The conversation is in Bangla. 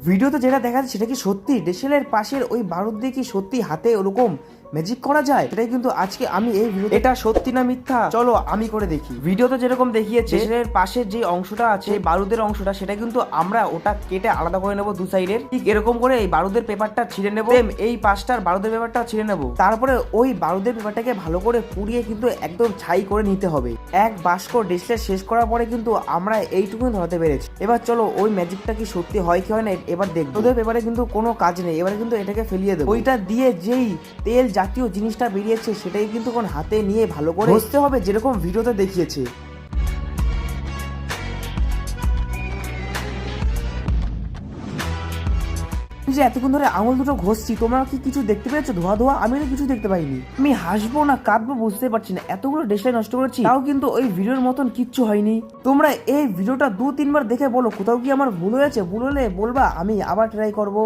ভিডিওতে যেটা দেখা যাচ্ছে সেটা কি সত্যি ডেসেলের পাশের ওই বারুদ দিয়ে কি সত্যি হাতে ওরকম ম্যাজিক করা যায়? সেটাই কিন্তু আজকে আমি এই ভিডিও, এটা সত্যি না মিথ্যা চলো আমি করে দেখি। ভিডিওতে যেরকম দেখিয়েছে ডেসেলের পাশের যে অংশটা আছে বারুদের অংশটা, সেটা কিন্তু আমরা ওটা কেটে আলাদা করে নেবো দু সাইডের। ঠিক এরকম করে এই বারুদের পেপারটা ছিঁড়ে নেবো, এই পাশটার বারুদের পেপারটা ছিঁড়ে নেবো। তারপরে ওই বারুদের পেপারটাকে ভালো করে পুড়িয়ে কিন্তু একদম ছাই করে নিতে হবে। এক বাস্ক ডেসলেট শেষ করার পরে কিন্তু আমরা এইটুকু ধরাতে পেরেছি। এবার চলো ওই ম্যাজিকটা কি সত্যি হয় কি হয় না এবার দেখবো। ওদের পেপারে কিন্তু কোনো কাজ নেই, এবারে কিন্তু এটাকে ফেলিয়ে দেবো। ওইটা দিয়ে যেই তেল জাতীয় জিনিসটা বেরিয়েছে সেটাই কিন্তু কোন হাতে নিয়ে ভালো করে ঘষতে হবে, যেরকম ভিডিওতে দেখিয়েছে। যে এতক্ষণ ধরে আঙুল দুটো ঘষছি, তোমরা কি কিছু দেখতে পেয়েছো ধোয়া ধোয়া? আমি তো কিছু দেখতে পাইনি। আমি হাসবো না কাঁদবো বুঝতে পারছি না, এতগুলো ডেসলাই নষ্ট করেছি তাও কিন্তু ওই ভিডিওর মতন কিচ্ছু হয়নি। তোমরা এই ভিডিওটা 2-3 বার দেখে বলো কোথাও কি আমার ভুল হয়েছে, ভুল হলে বলবা, আমি আবার ট্রাই করবো।